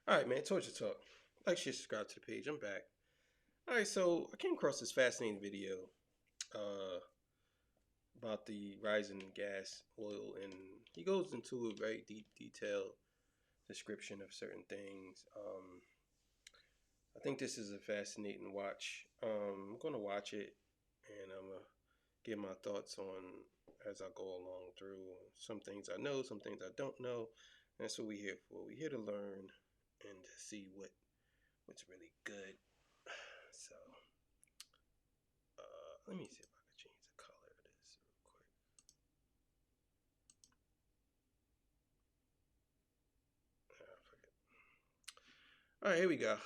All right, man. Torture Talk. Like, share, subscribe to the page. I'm back. All right, so I came across this fascinating video uh, about the rise in gas, oil, and he goes into a very deep, detailed description of certain things. I think this is a fascinating watch. I'm gonna watch it, and I'm gonna give my thoughts on as I go along through. Some things I know, some things I don't know. And that's what we're here for. We're here to learn and to see what's really good. So, let me see if I can change the color of this real quick. I forget. All right, here we go.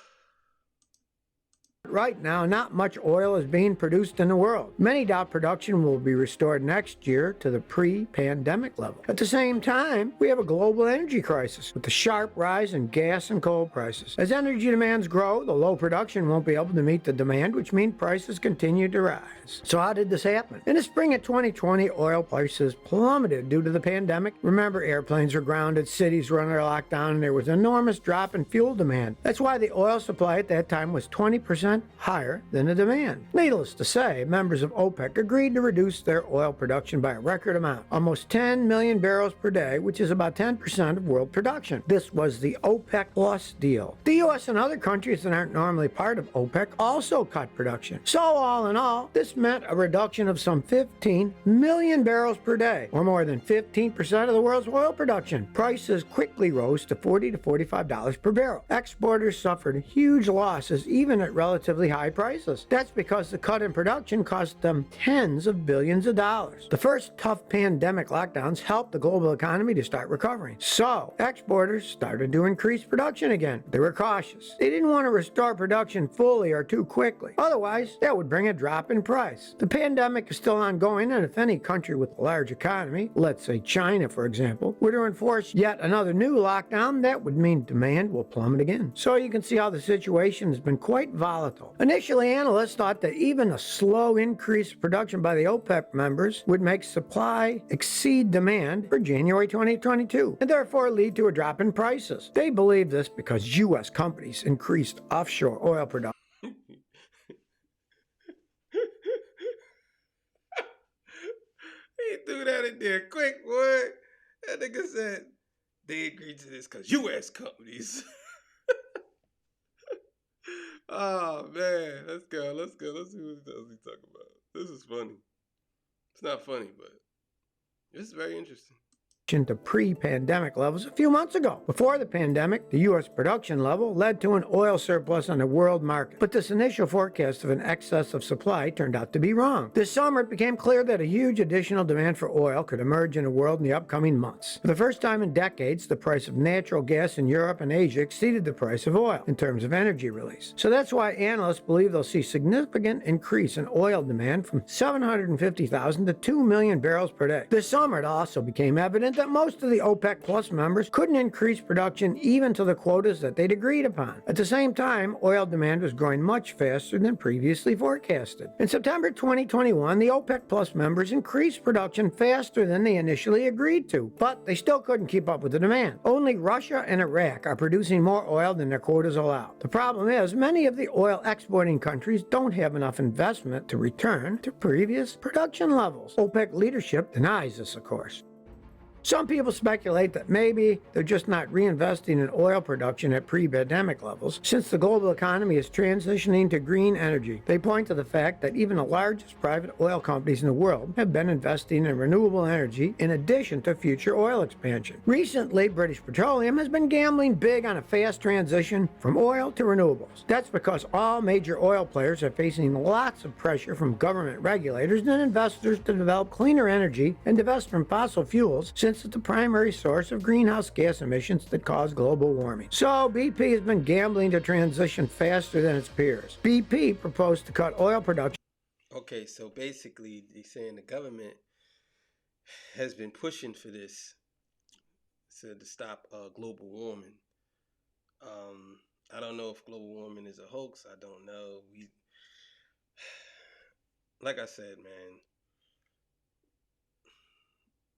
Right now, not much oil is being produced in the world. Many doubt production will be restored next year to the pre-pandemic level. At the same time, we have a global energy crisis with the sharp rise in gas and coal prices. As energy demands grow, the low production won't be able to meet the demand, which means prices continue to rise. So how did this happen? In the spring of 2020, oil prices plummeted due to the pandemic. Remember, airplanes were grounded, cities were under lockdown, and there was an enormous drop in fuel demand. That's why the oil supply at that time was 20% higher than the demand. Needless to say, members of OPEC agreed to reduce their oil production by a record amount, almost 10 million barrels per day, which is about 10% of world production. This was the OPEC Plus deal. The US and other countries that aren't normally part of OPEC also cut production. So all in all, this meant a reduction of some 15 million barrels per day, or more than 15% of the world's oil production. Prices quickly rose to $40 to $45 per barrel. Exporters suffered huge losses even at relatively high prices. That's because the cut in production cost them tens of billions of dollars. The first tough pandemic lockdowns helped the global economy to start recovering. So, exporters started to increase production again. They were cautious. They didn't want to restore production fully or too quickly. Otherwise, that would bring a drop in price. The pandemic is still ongoing, and if any country with a large economy, let's say China for example, were to enforce yet another new lockdown, that would mean demand will plummet again. So you can see how the situation has been quite volatile. Initially, analysts thought that even a slow increase in production by the OPEC members would make supply exceed demand for January 2022, and therefore lead to a drop in prices. They believe this because U.S. companies increased offshore oil production. He threw that in there quick, boy. That nigga said they agreed to this because U.S. companies. Oh man, let's go. Let's see what else he talking about. This is funny. It's not funny, but this is very interesting. To pre-pandemic levels a few months ago. Before the pandemic, the U.S. production level led to an oil surplus on the world market. But this initial forecast of an excess of supply turned out to be wrong. This summer, it became clear that a huge additional demand for oil could emerge in the world in the upcoming months. For the first time in decades, the price of natural gas in Europe and Asia exceeded the price of oil in terms of energy release. So that's why analysts believe they'll see significant increase in oil demand from 750,000 to 2 million barrels per day. This summer, it also became evident that most of the OPEC Plus members couldn't increase production even to the quotas that they'd agreed upon. At the same time, oil demand was growing much faster than previously forecasted. In September 2021, the OPEC Plus members increased production faster than they initially agreed to, but they still couldn't keep up with the demand. Only Russia and Iraq are producing more oil than their quotas allow. The problem is, many of the oil exporting countries don't have enough investment to return to previous production levels. OPEC leadership denies this, of course. Some people speculate that maybe they're just not reinvesting in oil production at pre-pandemic levels, since the global economy is transitioning to green energy. They point to the fact that even the largest private oil companies in the world have been investing in renewable energy in addition to future oil expansion. Recently, British Petroleum has been gambling big on a fast transition from oil to renewables. That's because all major oil players are facing lots of pressure from government regulators and investors to develop cleaner energy and divest from fossil fuels, since it's the primary source of greenhouse gas emissions that cause global warming. So BP has been gambling to transition faster than its peers. BP proposed to cut oil production. Okay, so basically they're saying the government has been pushing for this to stop global warming. I don't know if global warming is a hoax. I don't know. Like I said, man,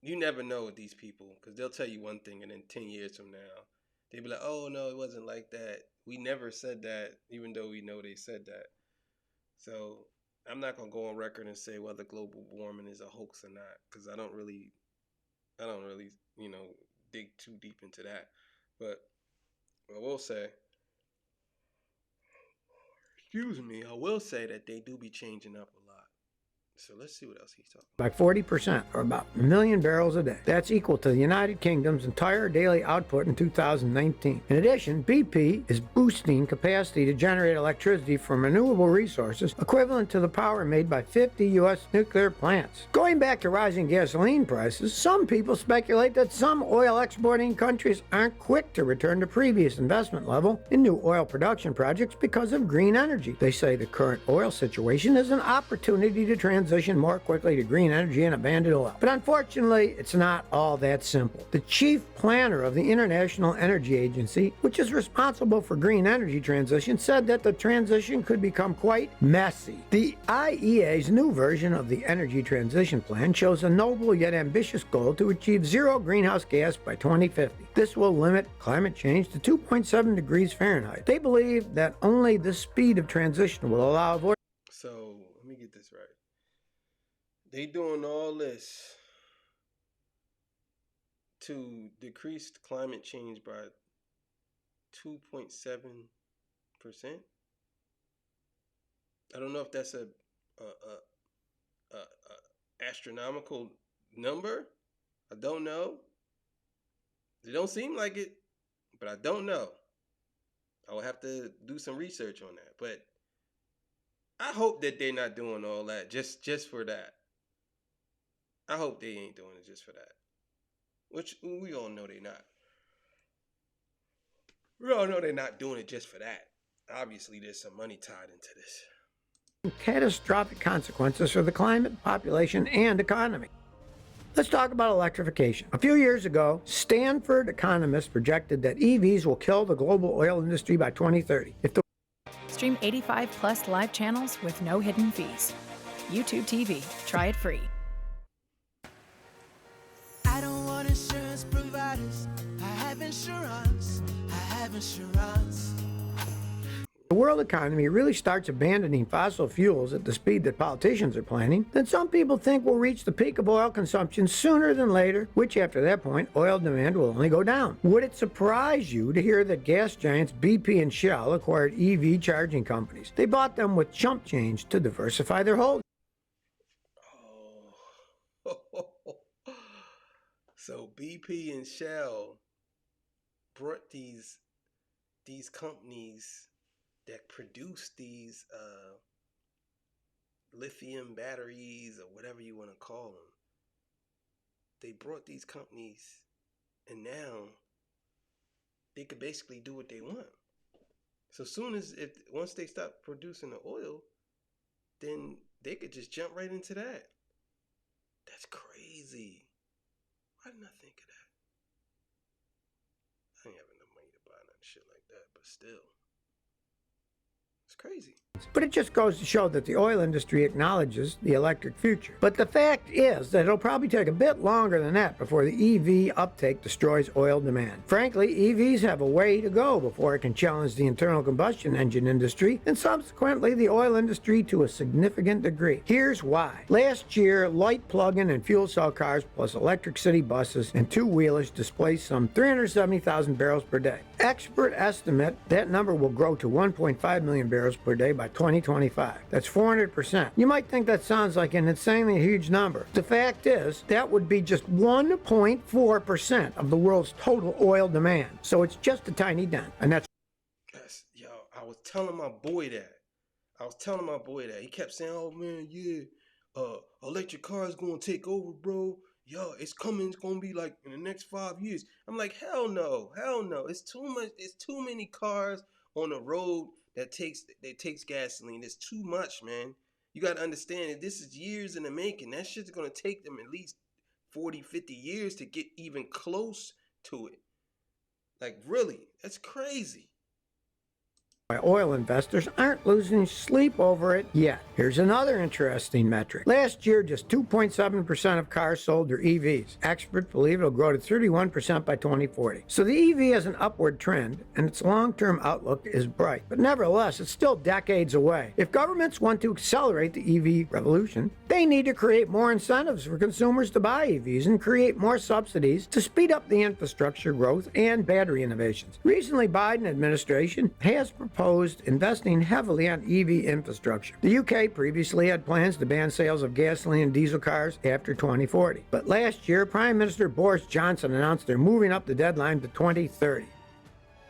you never know with these people because they'll tell you one thing and then 10 years from now They'd be like, "Oh no, it wasn't like that. We never said that," even though we know they said that. So I'm not gonna go on record and say whether global warming is a hoax or not, because I don't really, dig too deep into that. But I will say, excuse me, I will say that they do be changing up a lot. So let's see what else he's talking by 40%, or about 1 million barrels a day. That's equal to the United Kingdom's entire daily output in 2019. In addition, BP is boosting capacity to generate electricity from renewable resources equivalent to the power made by 50 U.S. nuclear plants. Going back to rising gasoline prices, some people speculate that some oil exporting countries aren't quick to return to previous investment level in new oil production projects because of green energy. They say the current oil situation is an opportunity to transition more quickly to green energy and abandon oil. But unfortunately, it's not all that simple. The chief planner of the International Energy Agency, which is responsible for green energy transition, said that the transition could become quite messy. The IEA's new version of the Energy Transition Plan shows a noble yet ambitious goal to achieve zero greenhouse gas by 2050. This will limit climate change to 2.7 degrees Fahrenheit. They believe that only the speed of transition will allow avoid. So let me get this right. They doing all this to decrease climate change by 2.7%. I don't know if that's a astronomical number. I don't know. It don't seem like it, but I don't know. I will have to do some research on that. But I hope that they're not doing all that just for that. I hope they ain't doing it just for that. Which we all know they're not. We all know they're not doing it just for that. Obviously, there's some money tied into this. Catastrophic consequences for the climate, population, and economy. Let's talk about electrification. A few years ago, Stanford economists projected that EVs will kill the global oil industry by 2030. Stream 85 plus live channels with no hidden fees. YouTube TV. Try it free. I don't want insurance providers. I have insurance. I have insurance. The world economy really starts abandoning fossil fuels at the speed that politicians are planning, then some people think we'll reach the peak of oil consumption sooner than later, which after that point, oil demand will only go down. Would it surprise you to hear that gas giants BP and Shell acquired EV charging companies? They bought them with chump change to diversify their holdings. Oh. So BP and Shell brought these companies that produce these lithium batteries or whatever you want to call them. They brought these companies, and now they could basically do what they want. So once they stop producing the oil, then they could just jump right into that. That's crazy. Why didn't I think of that? I ain't have enough money to buy nothing shit like that, but still. It's crazy. But it just goes to show that the oil industry acknowledges the electric future. But the fact is that it'll probably take a bit longer than that before the EV uptake destroys oil demand. Frankly, EVs have a way to go before it can challenge the internal combustion engine industry and subsequently the oil industry to a significant degree. Here's why. Last year, light plug-in and fuel cell cars plus electric city buses and two-wheelers displaced some 370,000 barrels per day. Experts estimate that number will grow to 1.5 million barrels per day by 2025. That's 400%. You might think that sounds like an insanely huge number. The fact is, that would be just 1.4% of the world's total oil demand. So it's just a tiny dent. And that's Yo, I was telling my boy that. He kept saying, "Oh man, yeah, electric cars gonna take over, bro. Yo, it's coming. It's gonna be like in the next 5 years." I'm like, hell no. It's too much. It's too many cars on the road that takes gasoline. It's too much, man. You got to understand that this is years in the making. That shit's going to take them at least 40, 50 years to get even close to it. Like, really, that's crazy. why oil investors aren't losing sleep over it yet. Here's another interesting metric. Last year, just 2.7% of cars sold are EVs. Experts believe it'll grow to 31% by 2040. So the EV has an upward trend, and its long-term outlook is bright. But nevertheless, it's still decades away. If governments want to accelerate the EV revolution, they need to create more incentives for consumers to buy EVs and create more subsidies to speed up the infrastructure growth and battery innovations. Recently, Biden administration has proposed investing heavily on EV infrastructure. The UK previously had plans to ban sales of gasoline and diesel cars after 2040. But last year, Prime Minister Boris Johnson announced they're moving up the deadline to 2030.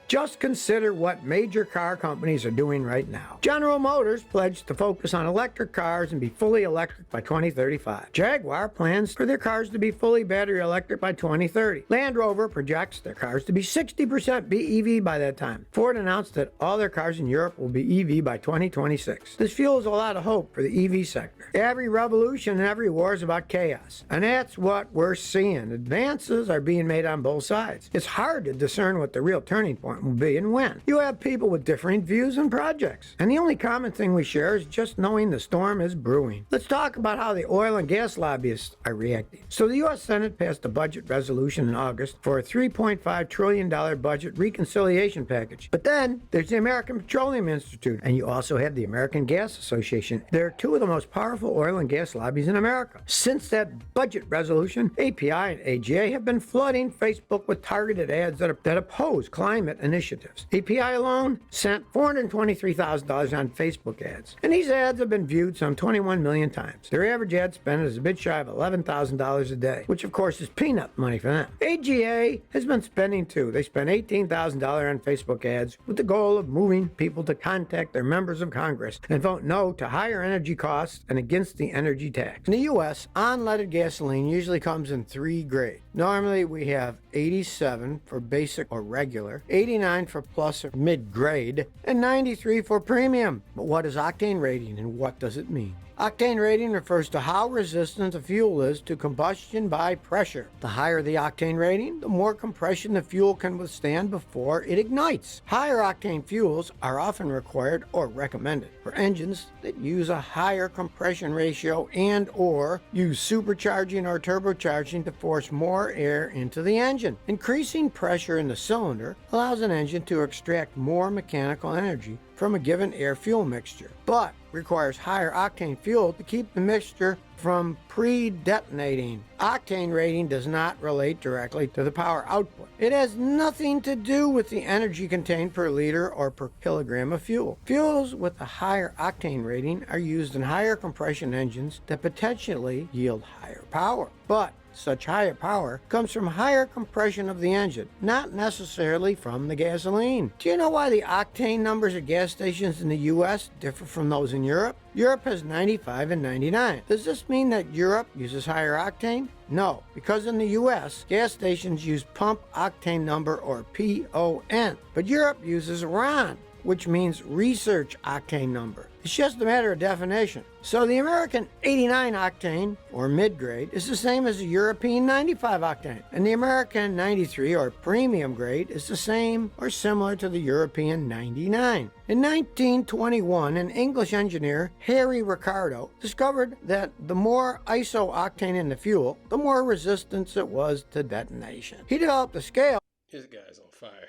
Just consider what major car companies are doing right now. General Motors pledged to focus on electric cars and be fully electric by 2035. Jaguar plans for their cars to be fully battery electric by 2030. Land Rover projects their cars to be 60% BEV by that time. Ford announced that all their cars in Europe will be EV by 2026. This fuels a lot of hope for the EV sector. Every revolution and every war is about chaos, and that's what we're seeing. Advances are being made on both sides. It's hard to discern what the real turning point will be and when. You have people with differing views and projects, and the only common thing we share is just knowing the storm is brewing. Let's talk about how the oil and gas lobbyists are reacting. So the U.S. Senate passed a budget resolution in August for a $3.5 trillion budget reconciliation package. But then there's the American Petroleum Institute, and you also have the American Gas Association. They're two of the most powerful oil and gas lobbies in America. Since that budget resolution, API and AGA have been flooding Facebook with targeted ads that oppose climate initiatives. API alone sent $423,000 on Facebook ads, and these ads have been viewed some 21 million times. Their average ad spend is a bit shy of $11,000 a day, which of course is peanut money for them. AGA has been spending too. They spent $18,000 on Facebook ads with the goal of moving people to contact their members of Congress and vote no to higher energy costs and against the energy tax. In the U.S., unleaded gasoline usually comes in three grades. Normally we have 87 for basic or regular, 89 for plus or mid-grade, and 93 for premium. But what is octane rating and what does it mean? Octane rating refers to how resistant a fuel is to combustion by pressure. The higher the octane rating, the more compression the fuel can withstand before it ignites. Higher octane fuels are often required or recommended for engines that use a higher compression ratio and or use supercharging or turbocharging to force more air into the engine. Increasing pressure in the cylinder allows an engine to extract more mechanical energy from a given air-fuel mixture, but requires higher octane fuel to keep the mixture from pre-detonating. Octane rating does not relate directly to the power output. It has nothing to do with the energy contained per liter or per kilogram of fuel. Fuels with a higher octane rating are used in higher compression engines that potentially yield higher power, but such higher power comes from higher compression of the engine, not necessarily from the gasoline. Do you know why the octane numbers at gas stations in the U.S. differ from those in Europe? Europe has 95 and 99. Does this mean that Europe uses higher octane? No, because in the U.S., gas stations use pump octane number or PON, but Europe uses RON, which means research octane number. It's just a matter of definition. So the American 89 octane, or mid-grade, is the same as the European 95 octane, and the American 93, or premium grade, is the same or similar to the European 99. In 1921, an English engineer, Harry Ricardo, discovered that the more iso-octane in the fuel, the more resistance it was to detonation. He developed a scale. This guy's on fire.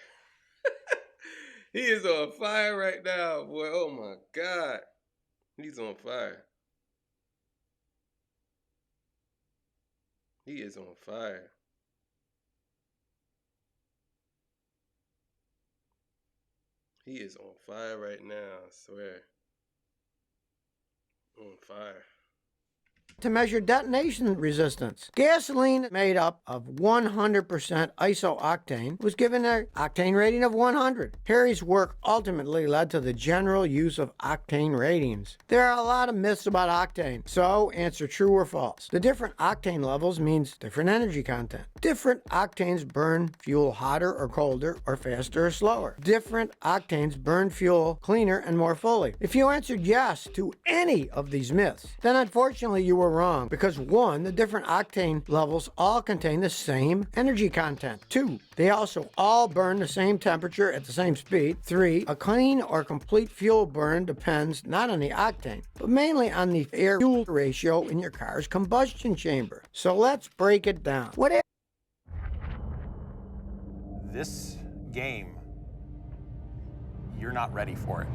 He is on fire right now, boy. Oh my God. He's on fire. He is on fire. He is on fire right now, I swear. On fire. To measure detonation resistance. Gasoline made up of 100% iso-octane was given an octane rating of 100. Harry's work ultimately led to the general use of octane ratings. There are a lot of myths about octane, so answer true or false. The different octane levels means different energy content. Different octanes burn fuel hotter or colder or faster or slower. Different octanes burn fuel cleaner and more fully. If you answered yes to any of these myths, then unfortunately you were are wrong because 1, the different octane levels all contain the same energy content. 2, they also all burn the same temperature at the same speed. 3, a clean or complete fuel burn depends not on the octane, but mainly on the air-fuel ratio in your car's combustion chamber. So let's break it down. This game, you're not ready for it.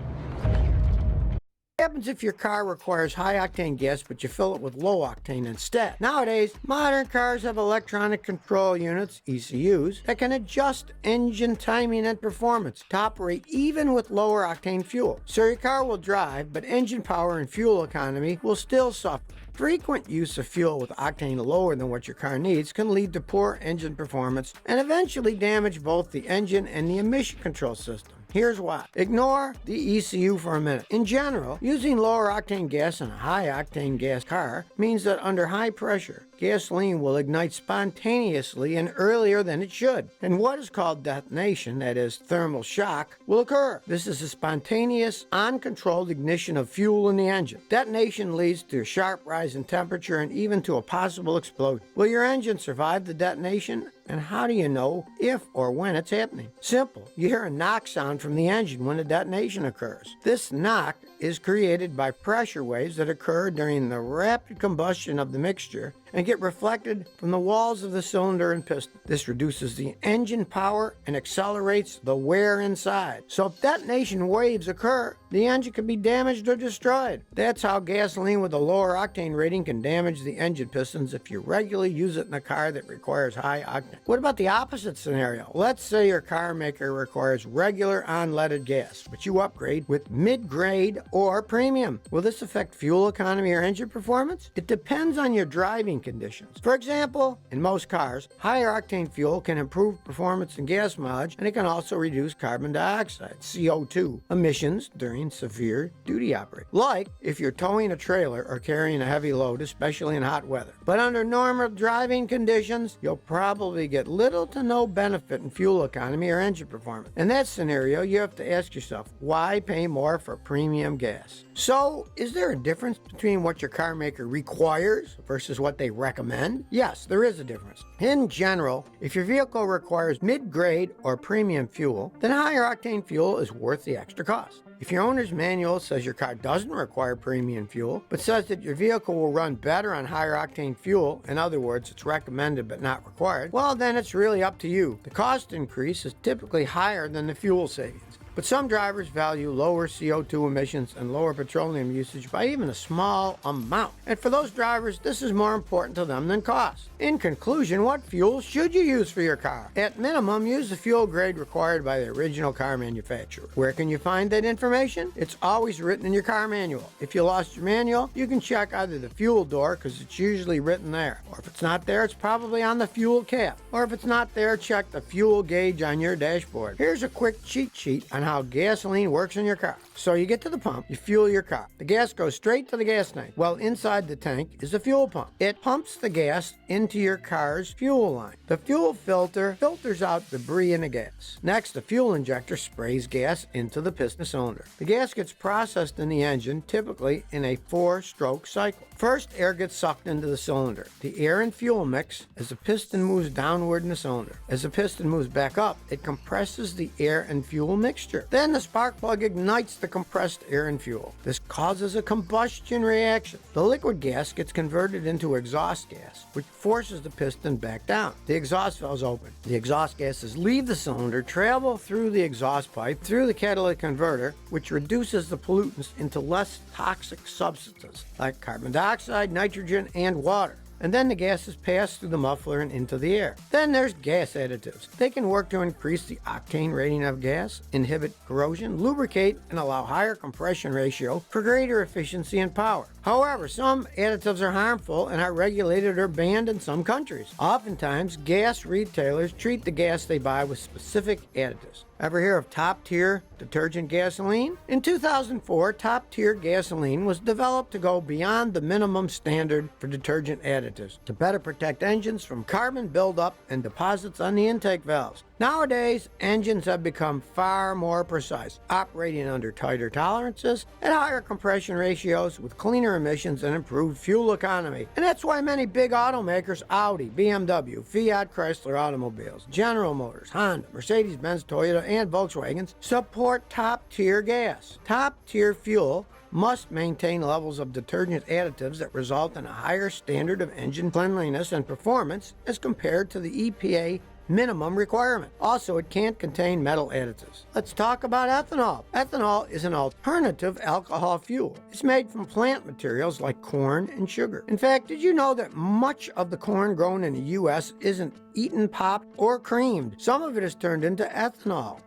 What happens if your car requires high-octane gas, but you fill it with low-octane instead? Nowadays, modern cars have electronic control units, ECUs, that can adjust engine timing and performance to operate even with lower-octane fuel. So your car will drive, but engine power and fuel economy will still suffer. Frequent use of fuel with octane lower than what your car needs can lead to poor engine performance and eventually damage both the engine and the emission control system. Here's why. Ignore the ECU for a minute. In general, using lower octane gas in a high octane gas car means that under high pressure, gasoline will ignite spontaneously and earlier than it should. And what is called detonation, that is thermal shock, will occur. This is a spontaneous, uncontrolled ignition of fuel in the engine. Detonation leads to a sharp rise in temperature and even to a possible explosion. Will your engine survive the detonation? And how do you know if or when it's happening? Simple. You hear a knock sound from the engine when a detonation occurs. This knock is created by pressure waves that occur during the rapid combustion of the mixture and get reflected from the walls of the cylinder and piston. This reduces the engine power and accelerates the wear inside. So if detonation waves occur, the engine can be damaged or destroyed. That's how gasoline with a lower octane rating can damage the engine pistons if you regularly use it in a car that requires high octane. What about the opposite scenario? Let's say your car maker requires regular unleaded gas, but you upgrade with mid-grade or premium. Will this affect fuel economy or engine performance? It depends on your driving conditions. For example, in most cars, higher octane fuel can improve performance and gas mileage, and it can also reduce carbon dioxide, CO2, emissions during severe duty operation. Like if you're towing a trailer or carrying a heavy load, especially in hot weather. But under normal driving conditions, you'll probably get little to no benefit in fuel economy or engine performance. In that scenario, you have to ask yourself, why pay more for premium gas? So, is there a difference between what your car maker requires versus what they recommend? Yes, there is a difference. In general, if your vehicle requires mid-grade or premium fuel, then higher octane fuel is worth the extra cost. If your owner's manual says your car doesn't require premium fuel, but says that your vehicle will run better on higher octane fuel, in other words, it's recommended but not required, well, then it's really up to you. The cost increase is typically higher than the fuel savings. But some drivers value lower CO2 emissions and lower petroleum usage by even a small amount. And for those drivers, this is more important to them than cost. In conclusion, what fuel should you use for your car? At minimum, use the fuel grade required by the original car manufacturer. Where can you find that information? It's always written in your car manual. If you lost your manual, you can check either the fuel door, because it's usually written there. Or if it's not there, it's probably on the fuel cap. Or if it's not there, check the fuel gauge on your dashboard. Here's a quick cheat sheet on how gasoline works in your car. So you get to the pump, you fuel your car. The gas goes straight to the gas tank. Well, inside the tank is a fuel pump. It pumps the gas into your car's fuel line. The fuel filter filters out debris in the gas. Next, the fuel injector sprays gas into the piston cylinder. The gas gets processed in the engine, typically in a 4-stroke cycle. First, air gets sucked into the cylinder. The air and fuel mix as the piston moves downward in the cylinder. As the piston moves back up, it compresses the air and fuel mixture. Then the spark plug ignites the compressed air and fuel. This causes a combustion reaction. The liquid gas gets converted into exhaust gas, which forces the piston back down. The exhaust valves open. The exhaust gases leave the cylinder, travel through the exhaust pipe, through the catalytic converter, which reduces the pollutants into less toxic substances like carbon dioxide, nitrogen, and water. And then the gases pass through the muffler and into the air. Then there's gas additives. They can work to increase the octane rating of gas, inhibit corrosion, lubricate, and allow higher compression ratio for greater efficiency and power. However, some additives are harmful and are regulated or banned in some countries. Oftentimes, gas retailers treat the gas they buy with specific additives. Ever hear of top-tier detergent gasoline? In 2004, top-tier gasoline was developed to go beyond the minimum standard for detergent additives to better protect engines from carbon buildup and deposits on the intake valves. Nowadays, engines have become far more precise, operating under tighter tolerances and higher compression ratios with cleaner emissions and improved fuel economy. And that's why many big automakers, Audi, BMW, Fiat Chrysler automobiles, General Motors, Honda, Mercedes-Benz, Toyota, and Volkswagens support top-tier gas. Top-tier fuel must maintain levels of detergent additives that result in a higher standard of engine cleanliness and performance as compared to the EPA minimum requirement. Also, it can't contain metal additives. Let's talk about ethanol. Ethanol is an alternative alcohol fuel. It's made from plant materials like corn and sugar. In fact, did you know that much of the corn grown in the U.S. isn't eaten, popped, or creamed? Some of it is turned into ethanol.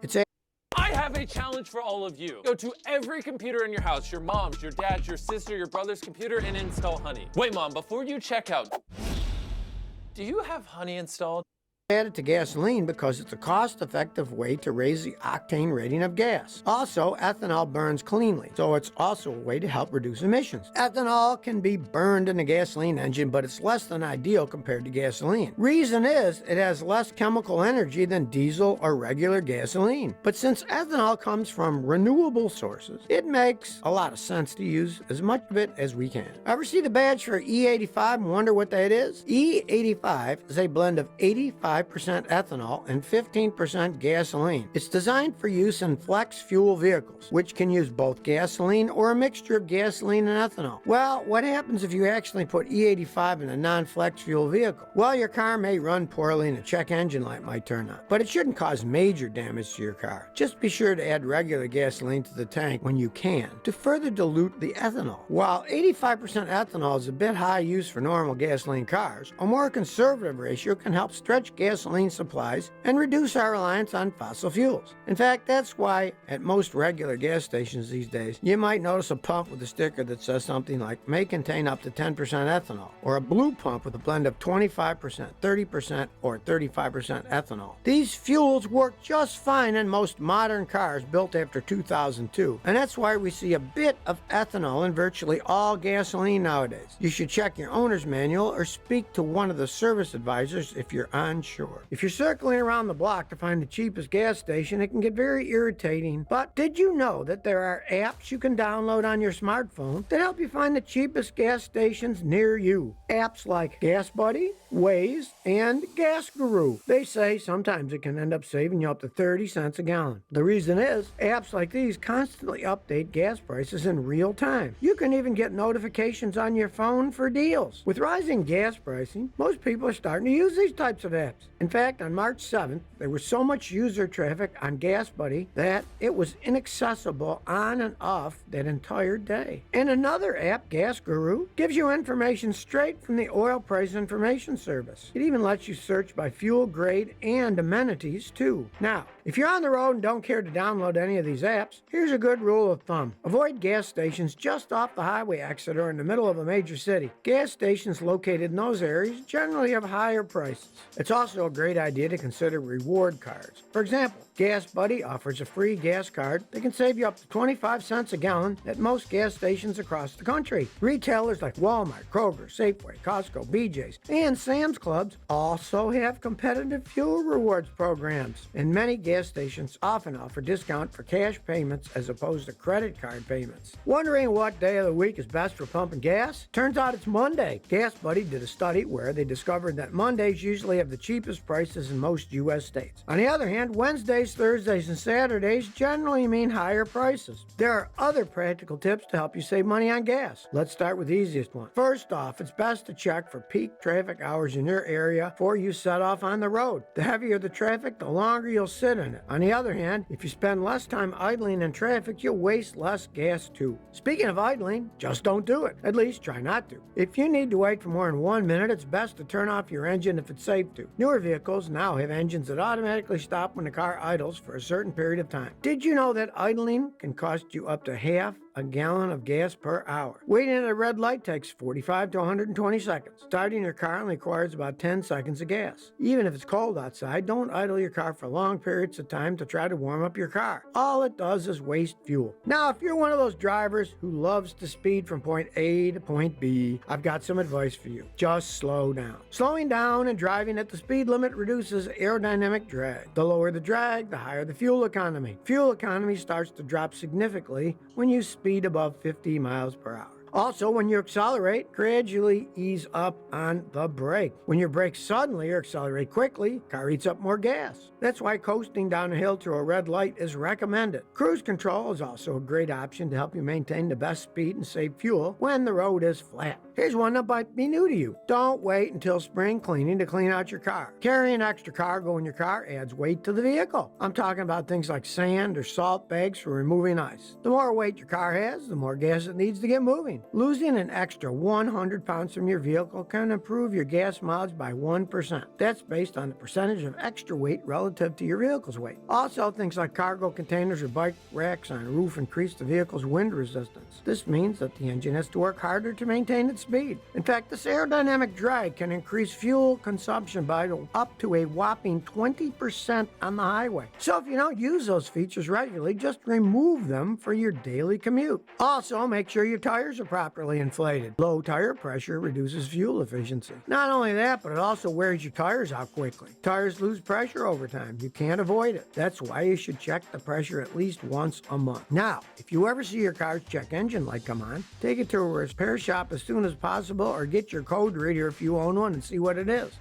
I have a challenge for all of you. Go to every computer in your house, your mom's, your dad's, your sister, your brother's computer, and install Honey. Wait, Mom, before you check out, do you have Honey installed? Added to gasoline because it's a cost-effective way to raise the octane rating of gas. Also, ethanol burns cleanly, so it's also a way to help reduce emissions. Ethanol can be burned in a gasoline engine, but it's less than ideal compared to gasoline. Reason is, it has less chemical energy than diesel or regular gasoline. But since ethanol comes from renewable sources, it makes a lot of sense to use as much of it as we can. Ever see the badge for E85 and wonder what that is? E85 is a blend of 85% ethanol and 15% gasoline. It's designed for use in flex fuel vehicles, which can use both gasoline or a mixture of gasoline and ethanol. Well, what happens if you actually put E85 in a non-flex fuel vehicle? Well, your car may run poorly and a check engine light might turn on, but it shouldn't cause major damage to your car. Just be sure to add regular gasoline to the tank when you can to further dilute the ethanol. While 85% ethanol is a bit high use for normal gasoline cars, a more conservative ratio can help stretch gasoline supplies and reduce our reliance on fossil fuels. In fact, that's why at most regular gas stations these days, you might notice a pump with a sticker that says something like, may contain up to 10% ethanol, or a blue pump with a blend of 25%, 30%, or 35% ethanol. These fuels work just fine in most modern cars built after 2002, and that's why we see a bit of ethanol in virtually all gasoline nowadays. You should check your owner's manual or speak to one of the service advisors if you're unsure. If you're circling around the block to find the cheapest gas station, it can get very irritating. But did you know that there are apps you can download on your smartphone that help you find the cheapest gas stations near you? Apps like Gas Buddy, Waze, and Gas Guru. They say sometimes it can end up saving you up to 30 cents a gallon. The reason is, apps like these constantly update gas prices in real time. You can even get notifications on your phone for deals. With rising gas pricing, most people are starting to use these types of apps. In fact, on March 7th, there was so much user traffic on Gas Buddy that it was inaccessible on and off that entire day. And another app, Gas Guru, gives you information straight from the oil price information service. It even lets you search by fuel grade and amenities too. Now, if you're on the road and don't care to download any of these apps, here's a good rule of thumb. Avoid gas stations just off the highway exit or in the middle of a major city. Gas stations located in those areas generally have higher prices. It's also a great idea to consider reward cards. For example, Gas Buddy offers a free gas card that can save you up to 25 cents a gallon at most gas stations across the country. Retailers like Walmart, Kroger, Safeway, Costco, BJ's, and Sam's Clubs also have competitive fuel rewards programs. And many gas stations often offer discount for cash payments as opposed to credit card payments. Wondering what day of the week is best for pumping gas? Turns out it's Monday. Gas Buddy did a study where they discovered that Mondays usually have the cheapest prices in most U.S. states. On the other hand, Wednesdays, Thursdays, and Saturdays generally mean higher prices. There are other practical tips to help you save money on gas. Let's start with the easiest one. First off, it's best to check for peak traffic hours in your area before you set off on the road. The heavier the traffic, the longer you'll sit in it. On the other hand, if you spend less time idling in traffic, you'll waste less gas too. Speaking of idling, just don't do it. At least try not to. If you need to wait for more than 1 minute, it's best to turn off your engine if it's safe to. Newer vehicles now have engines that automatically stop when the car idles for a certain period of time. Did you know that idling can cost you up to half a gallon of gas per hour. Waiting at a red light takes 45 to 120 seconds. Starting your car only requires about 10 seconds of gas. Even if it's cold outside, don't idle your car for long periods of time to try to warm up your car. All it does is waste fuel. Now, if you're one of those drivers who loves to speed from point A to point B, I've got some advice for you. Just slow down. Slowing down and driving at the speed limit reduces aerodynamic drag. The lower the drag, the higher the fuel economy. Fuel economy starts to drop significantly when you speed above 50 miles per hour. Also, when you accelerate, gradually ease up on the brake. When you brake suddenly or accelerate quickly, car eats up more gas. That's why coasting down a hill through a red light is recommended. Cruise control is also a great option to help you maintain the best speed and save fuel when the road is flat. Here's one that might be new to you. Don't wait until spring cleaning to clean out your car. Carrying extra cargo in your car adds weight to the vehicle. I'm talking about things like sand or salt bags for removing ice. The more weight your car has, the more gas it needs to get moving. Losing an extra 100 pounds from your vehicle can improve your gas mileage by 1%. That's based on the percentage of extra weight relative to your vehicle's weight. Also, things like cargo containers or bike racks on a roof increase the vehicle's wind resistance. This means that the engine has to work harder to maintain its speed. In fact, this aerodynamic drag can increase fuel consumption by up to a whopping 20% on the highway. So if you don't use those features regularly, just remove them for your daily commute. Also, make sure your tires are properly inflated. Low tire pressure reduces fuel efficiency. Not only that, but it also wears your tires out quickly. Tires lose pressure over time. You can't avoid it. That's why you should check the pressure at least once a month. Now, if you ever see your car's check engine light come on, take it to a repair shop as soon as possible or get your code reader if you own one and see what it is.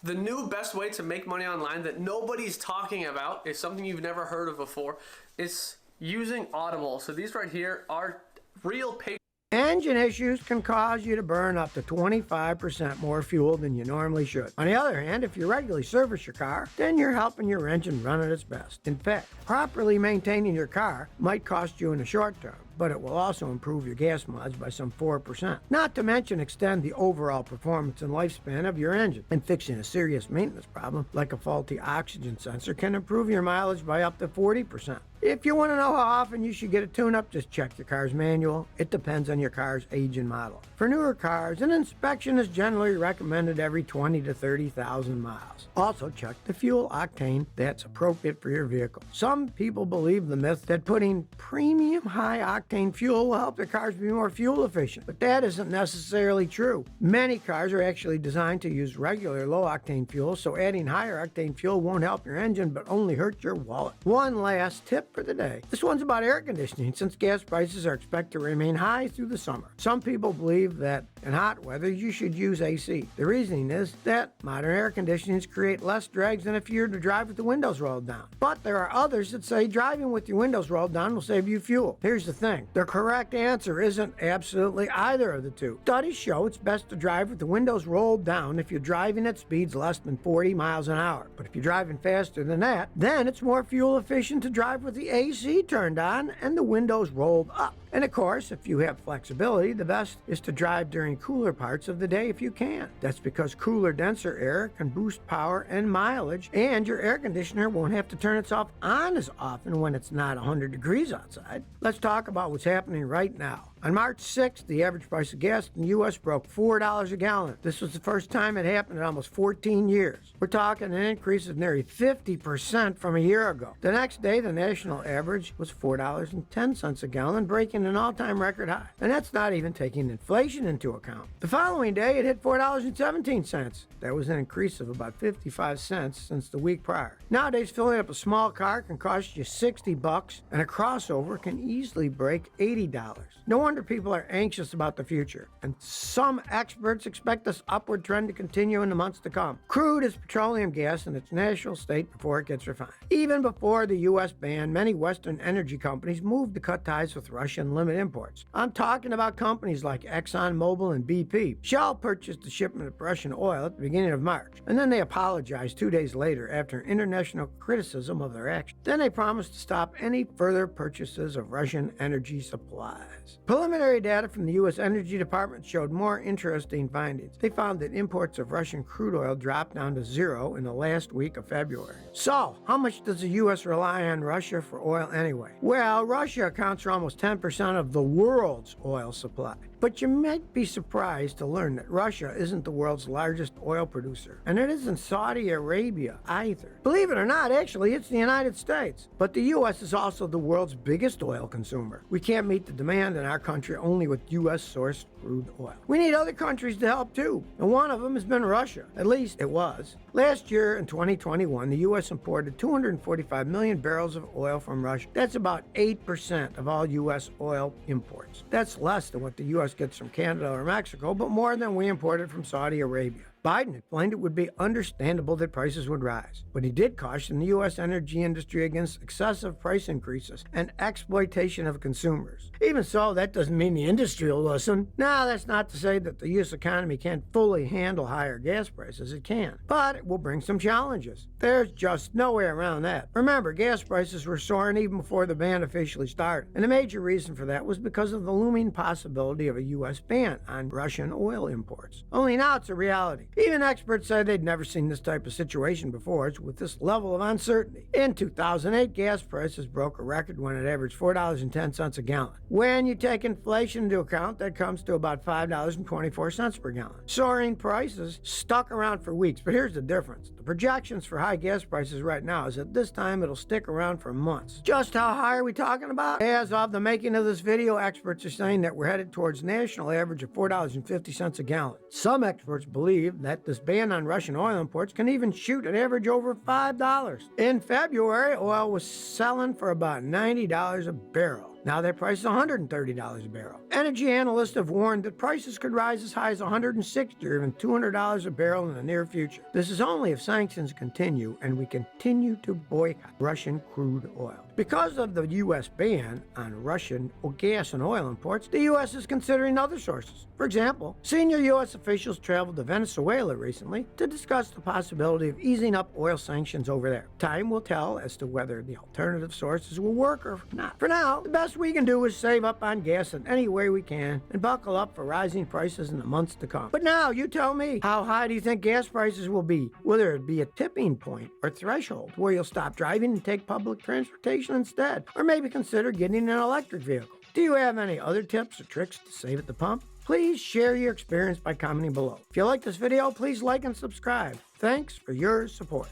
The new best way to make money online that nobody's talking about is something you've never heard of before. It's using Audible. So these right here are real paid. Engine issues can cause you to burn up to 25% more fuel than you normally should. On the other hand, if you regularly service your car, then you're helping your engine run at its best. In fact, properly maintaining your car might cost you in the short term, but it will also improve your gas mileage by some 4%. Not to mention extend the overall performance and lifespan of your engine. And fixing a serious maintenance problem, like a faulty oxygen sensor, can improve your mileage by up to 40%. If you want to know how often you should get a tune-up, just check your car's manual. It depends on your car's age and model. For newer cars, an inspection is generally recommended every 20 to 30,000 miles. Also, check the fuel octane that's appropriate for your vehicle. Some people believe the myth that putting premium high-octane fuel will help their cars be more fuel efficient, but that isn't necessarily true. Many cars are actually designed to use regular low-octane fuel, so adding higher-octane fuel won't help your engine but only hurt your wallet. One last tip for the day. This one's about air conditioning, since gas prices are expected to remain high through the summer. Some people believe that in hot weather you should use AC. The reasoning is that modern air conditionings create less drags than if you were to drive with the windows rolled down. But there are others that say driving with your windows rolled down will save you fuel. Here's the thing. The correct answer isn't absolutely either of the two. Studies show it's best to drive with the windows rolled down if you're driving at speeds less than 40 miles an hour. But if you're driving faster than that, then it's more fuel efficient to drive with the AC turned on and the windows rolled up. And of course, if you have flexibility, the best is to drive during cooler parts of the day if you can. That's because cooler, denser air can boost power and mileage, and your air conditioner won't have to turn itself on as often when it's not 100 degrees outside. Let's talk about what's happening right now. On March 6th, the average price of gas in the U.S. broke $4 a gallon. This was the first time it happened in almost 14 years. We're talking an increase of nearly 50% from a year ago. The next day, the national average was $4.10 a gallon, breaking an all-time record high. And that's not even taking inflation into account. The following day, it hit $4.17. That was an increase of about 55 cents since the week prior. Nowadays, filling up a small car can cost you $60, and a crossover can easily break $80. No wonder people are anxious about the future, and some experts expect this upward trend to continue in the months to come. Crude is petroleum gas in its natural state before it gets refined. Even before the U.S. ban, many Western energy companies moved to cut ties with Russia and limit imports. I'm talking about companies like ExxonMobil and BP. Shell purchased the shipment of Russian oil at the beginning of March, and then they apologized 2 days later after international criticism of their action. Then they promised to stop any further purchases of Russian energy supplies. Preliminary data from the U.S. Energy Department showed more interesting findings. They found that imports of Russian crude oil dropped down to zero in the last week of February. So, how much does the U.S. rely on Russia for oil anyway? Well, Russia accounts for almost 10% of the world's oil supply. But you might be surprised to learn that Russia isn't the world's largest oil producer, and it isn't Saudi Arabia either. Believe it or not, actually, it's the United States. But the U.S. is also the world's biggest oil consumer. We can't meet the demand in our country only with U.S.-sourced crude oil. We need other countries to help too, and one of them has been Russia. At least it was. Last year, in 2021, the U.S. imported 245 million barrels of oil from Russia. That's about 8% of all U.S. oil imports. That's less than what the U.S. gets from Canada or Mexico, but more than we imported from Saudi Arabia. Biden explained it would be understandable that prices would rise, but he did caution the U.S. energy industry against excessive price increases and exploitation of consumers. Even so, that doesn't mean the industry will listen. Now, that's not to say that the U.S. economy can't fully handle higher gas prices. It can, but it will bring some challenges. There's just no way around that. Remember, gas prices were soaring even before the ban officially started, and a major reason for that was because of the looming possibility of a U.S. ban on Russian oil imports. Only now it's a reality. Even experts say they'd never seen this type of situation before with this level of uncertainty. In 2008, gas prices broke a record when it averaged $4.10 a gallon. When you take inflation into account, that comes to about $5.24 per gallon. Soaring prices stuck around for weeks, but here's the difference. The projections for high gas prices right now is that this time it'll stick around for months. Just how high are we talking about? As of the making of this video, experts are saying that we're headed towards national average of $4.50 a gallon. Some experts believe that this ban on Russian oil imports can even shoot an average over $5. In February, oil was selling for about $90 a barrel. Now their price is $130 a barrel. Energy analysts have warned that prices could rise as high as $160 or even $200 a barrel in the near future. This is only if sanctions continue and we continue to boycott Russian crude oil. Because of the U.S. ban on Russian gas and oil imports, the U.S. is considering other sources. For example, senior U.S. officials traveled to Venezuela recently to discuss the possibility of easing up oil sanctions over there. Time will tell as to whether the alternative sources will work or not. For now, the best we can do is save up on gas in any way we can and buckle up for rising prices in the months to come. But now, you tell me, how high do you think gas prices will be? Will there be a tipping point or threshold where you'll stop driving and take public transportation instead? Or maybe consider getting an electric vehicle? Do you have any other tips or tricks to save at the pump? Please share your experience by commenting below. If you like this video, please like and subscribe. Thanks for your support.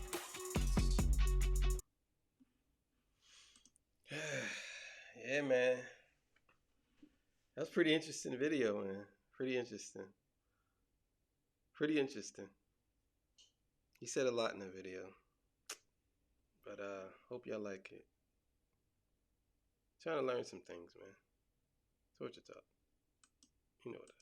Yeah, man. That was pretty interesting video, man. Pretty interesting. Pretty interesting. He said a lot in the video. But hope y'all like it. Trying to learn some things, man. So what you thought? You know what